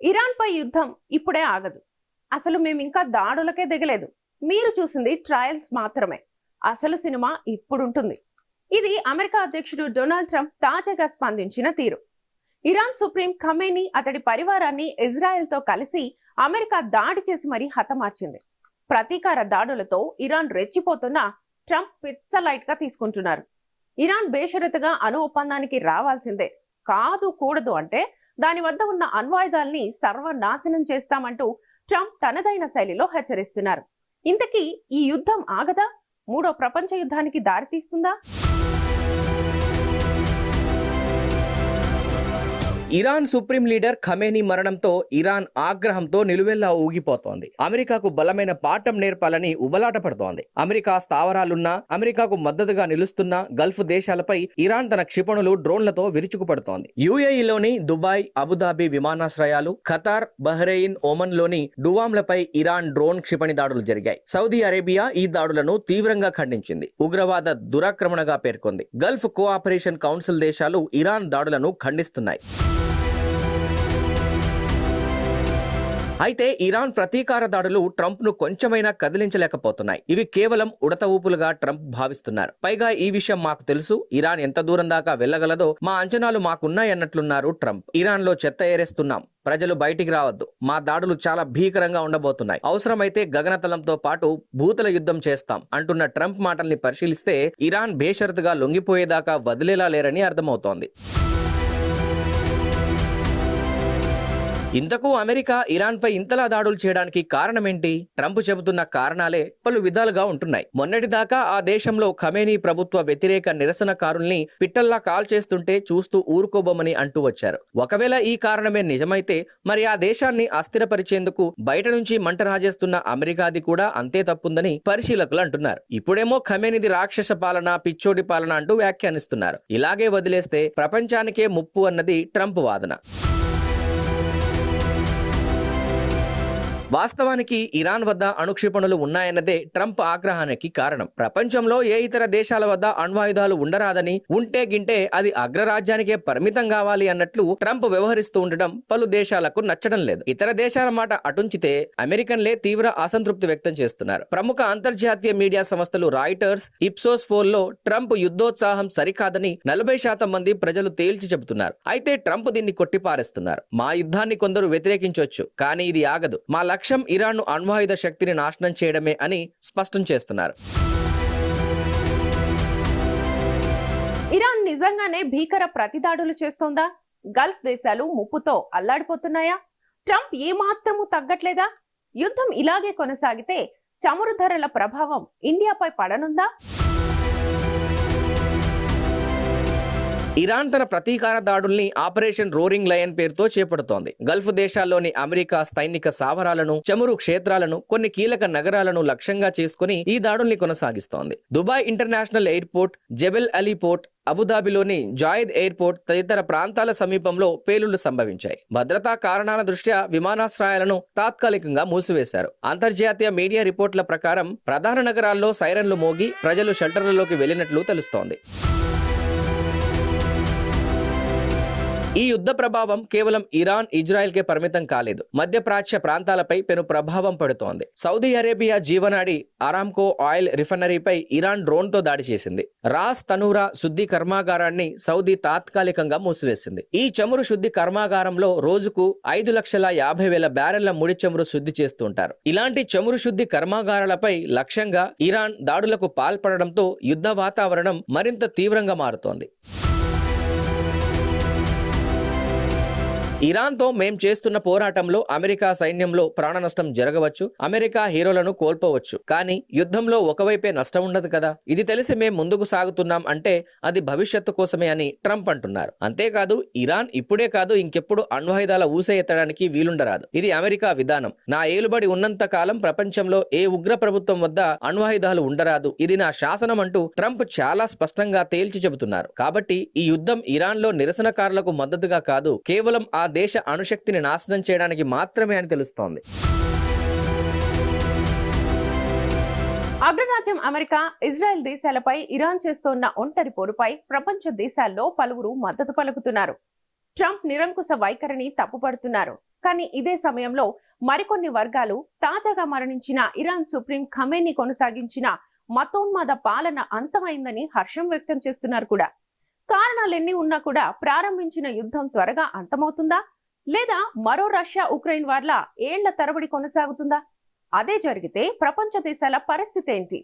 Iran పై యుద్ధం ఇప్పుడే ఆగదు. అసలు మేమింకా దాడులకే దిగలేదు. మీరు చూసింది ట్రయల్స్ మాత్రమే. అసలు సినిమా ఇప్పుడుంటుంది. ఇది అమెరికా అధ్యక్షుడు డొనాల్డ్ ట్రంప్ తాజాగా స్పందించిన తీరు. ఇరాన్ సుప్రీం ఖమేనీ అతడి పరివారాన్ని ఇజ్రాయెల్తో కలిసి అమెరికా దాడి చేసి మరీ హతమార్చింది. ప్రతీకార దాడులతో ఇరాన్ రెచ్చిపోతున్నా ట్రంప్ పిచ్చలైట్ గా తీసుకుంటున్నారు. ఇరాన్ బేషరతుగా అణు ఒప్పందానికి రావాల్సిందే, కాదు కూడదు అంటే దాని వద్ద ఉన్న అణ్వాయుధాల్ని సర్వనాశనం చేస్తామంటూ ట్రంప్ తనదైన శైలిలో హెచ్చరిస్తున్నారు. ఇంతకీ ఈ యుద్ధం ఆగదా? మూడో ప్రపంచ యుద్ధానికి దారితీస్తుందా? ఇరాన్ సుప్రీం లీడర్ ఖమేనీ మరణంతో ఇరాన్ ఆగ్రహంతో నిలువెల్లా ఊగిపోతోంది. అమెరికాకు బలమైన పాఠం నేర్పాలని ఉబలాట పడుతోంది. అమెరికా స్థావరాలున్నా, అమెరికాకు మద్దతుగా నిలుస్తున్న గల్ఫ్ దేశాలపై ఇరాన్ తన క్షిపణులు, డ్రోన్లతో విరుచుకుపడుతోంది. యుఏఈలోని దుబాయ్, అబుదాబి విమానాశ్రయాలు, ఖతార్, బహ్రెయిన్, ఒమన్ లోని డువామ్లపై ఇరాన్ డ్రోన్ క్షిపణి దాడులు జరిగాయి. సౌదీ అరేబియా ఈ దాడులను తీవ్రంగా ఖండించింది. ఉగ్రవాద దురాక్రమణగా పేర్కొంది. గల్ఫ్ కోఆపరేషన్ కౌన్సిల్ దేశాలు ఇరాన్ దాడులను ఖండిస్తున్నాయి. అయితే ఇరాన్ ప్రతీకార దాడులు ట్రంప్ ను కొంచెమైనా కదిలించలేకపోతున్నాయి. ఇవి కేవలం ఉడత ఊపులుగా ట్రంప్ భావిస్తున్నారు. పైగా ఈ విషయం మాకు తెలుసు, ఇరాన్ ఎంత దూరం దాకా వెళ్లగలదో మా అంచనాలు మాకున్నాయన్నట్లున్నారు ట్రంప్. ఇరాన్ లో చెత్త ఏరేస్తున్నాం, ప్రజలు బయటికి రావద్దు, మా దాడులు చాలా భీకరంగా ఉండబోతున్నాయి, అవసరమైతే గగనతలంతో పాటు భూతల యుద్ధం చేస్తాం అంటున్న ట్రంప్ మాటల్ని పరిశీలిస్తే ఇరాన్ బేషరతుగా లొంగిపోయేదాకా వదిలేలా లేరని అర్థమవుతోంది. ఇంతకు అమెరికా ఇరాన్ పై ఇంతలా దాడులు చేయడానికి కారణమేంటి? ట్రంప్ చెబుతున్న కారణాలే పలు విధాలుగా ఉంటున్నాయి. మొన్నటిదాకా ఆ దేశంలో ఖమేనీ ప్రభుత్వ వ్యతిరేక నిరసనకారుల్ని పిట్టల్లా కాల్ చేస్తుంటే చూస్తూ ఊరుకోబోమని అంటూ వచ్చారు. ఒకవేళ ఈ కారణమే నిజమైతే మరి ఆ దేశాన్ని అస్థిరపరిచేందుకు బయట నుంచి మంట రాజేస్తున్న అమెరికాది కూడా అంతే తప్పుందని పరిశీలకులు అంటున్నారు. ఇప్పుడేమో ఖమేనీది రాక్షస పాలన, పిచ్చోడి పాలన అంటూ వ్యాఖ్యానిస్తున్నారు. ఇలాగే వదిలేస్తే ప్రపంచానికే ముప్పు అన్నది ట్రంప్ వాదన. వాస్తవానికి ఇరాన్ వద్ద అణుక్షిపణులు ఉన్నాయన్నదే ట్రంప్ ఆగ్రహానికి కారణం. ప్రపంచంలో ఏ ఇతర దేశాల వద్ద అణ్వాయుధాలు ఉండరాదని, ఉంటే గింటే అది అగ్రరాజ్యానికే పరిమితం కావాలి అన్నట్లు ట్రంప్ వ్యవహరిస్తూ ఉండడం పలు దేశాలకు నచ్చడం లేదు. ఇతర దేశాల మాట అటుంచితే అమెరికన్లే తీవ్ర అసంతృప్తి వ్యక్తం చేస్తున్నారు. ప్రముఖ అంతర్జాతీయ మీడియా సంస్థలు రాయిటర్స్, ఇప్సోస్ పోల్లో ట్రంప్ యుద్ధోత్సాహం సరికాదని 40% మంది ప్రజలు తేల్చి చెబుతున్నారు. అయితే ట్రంప్ దీన్ని కొట్టిపారేస్తున్నారు. మా యుద్ధాన్ని కొందరు వ్యతిరేకించొచ్చు, కానీ ఇది ఆగదు, మా లక్ష్యం ఇరాన్ అణ్వాయుధ శక్తిని నాశనం చేయడమే అని స్పష్టం చేస్తున్నారు. ఇరాన్ నిజంగానే భీకర ప్రతిదాడులు చేస్తోందా? గల్ఫ్ దేశాలు ముప్పుతో అల్లాడిపోతున్నాయా? ట్రంప్ ఏమాత్రము తగ్గట్లేదా? యుద్ధం ఇలాగే కొనసాగితే చమురు ధరల ప్రభావం ఇండియాపై పడనుందా? ఇరాన్ తన ప్రతీకార దాడుల్ని ఆపరేషన్ రోరింగ్ లయన్ పేరుతో చేపడుతోంది. గల్ఫ్ దేశాల్లోని అమెరికా సైనిక స్థావరాలను, చమురు క్షేత్రాలను, కొన్ని కీలక నగరాలను లక్ష్యంగా చేసుకుని ఈ దాడుల్ని కొనసాగిస్తోంది. Dubai international airport, Jebel Ali port, అబుదాబిలోని జాయిద్ ఎయిర్పోర్ట్ తదితర ప్రాంతాల సమీపంలో పేలుళ్లు సంభవించాయి. భద్రతా కారణాల దృష్ట్యా విమానాశ్రయాలను తాత్కాలికంగా మూసివేశారు. అంతర్జాతీయ మీడియా రిపోర్ట్ల ప్రకారం ప్రధాన నగరాల్లో సైరన్లు మోగి ప్రజలు షెల్టర్లలోకి వెళ్లినట్లు తెలుస్తోంది. ఈ యుద్ధ ప్రభావం కేవలం ఇరాన్, ఇజ్రాయెల్కే పరిమితం కాలేదు. మధ్యప్రాచ్య ప్రాంతాలపై పెను ప్రభావం పడుతోంది. సౌదీ అరేబియా జీవనాడి అరామ్కో ఆయిల్ రిఫైనరీపై ఇరాన్ డ్రోన్తో దాడి చేసింది. రాస్ తనూరా శుద్ధి కర్మాగారాన్ని సౌదీ తాత్కాలికంగా మూసివేసింది. ఈ చమురు శుద్ధి కర్మాగారంలో రోజుకు 5,50,000 బ్యారెళ్ల ముడి చమురు శుద్ధి చేస్తుంటారు. ఇలాంటి చమురు శుద్ధి కర్మాగారాలపై లక్ష్యంగా ఇరాన్ దాడులకు పాల్పడడంతో యుద్ధ వాతావరణం మరింత తీవ్రంగా మారుతోంది. ఇరాన్తో మేం చేస్తున్న పోరాటంలో అమెరికా సైన్యంలో ప్రాణ నష్టం జరగవచ్చు, అమెరికా హీరోలను కోల్పోవచ్చు, కానీ యుద్ధంలో ఒకవైపే నష్టం ఉండదు కదా. ఇది తెలిసి మేం ముందుకు సాగుతున్నాం అంటే అది భవిష్యత్తు కోసమే అని ట్రంప్ అంటున్నారు. అంతేకాదు ఇరాన్ ఇప్పుడే కాదు ఇంకెప్పుడు అణ్వాయుధాల ఊసే ఎత్తడానికి వీలుండరాదు. ఇది అమెరికా విధానం. నా ఏలుబడి ఉన్నంత కాలం ప్రపంచంలో ఏ ఉగ్ర ప్రభుత్వం వద్ద అణ్వాయుధాలు ఉండరాదు. ఇది నా శాసనం అంటూ ట్రంప్ చాలా స్పష్టంగా తేల్చి చెబుతున్నారు. కాబట్టి ఈ యుద్ధం ఇరాన్ లో నిరసనకారులకు మద్దతుగా కాదు, కేవలం ఆ దేశ అణుశక్తిని నాశనం చేయడానికి మాత్రమే అని తెలుస్తోంది. అగ్రరాజ్యం అమెరికా, ఇజ్రాయెల్ దేశాలపై ఇరాన్ చేస్తోన్న ఒంటరి పోరుపై ప్రపంచ దేశాల్లో పలువురు మద్దతు పలుకుతున్నారు. ట్రంప్ నిరంకుశ వైఖరిని తప్పుపడుతున్నారు. కానీ ఇదే సమయంలో మరికొన్ని వర్గాలు తాజాగా మరణించిన ఇరాన్ సుప్రీం ఖమేనీ కొనసాగించిన మతోన్మాద పాలన అంతమైందని హర్షం వ్యక్తం చేస్తున్నారు కూడా. కారణాలెన్ని ఉన్నా కూడా ప్రారంభించిన యుద్ధం త్వరగా అంతమవుతుందా, లేదా మరో రష్యా ఉక్రెయిన్ వార్లా ఏళ్ల తరబడి కొనసాగుతుందా? అదే జరిగితే ప్రపంచ దేశాల పరిస్థితి ఏంటి?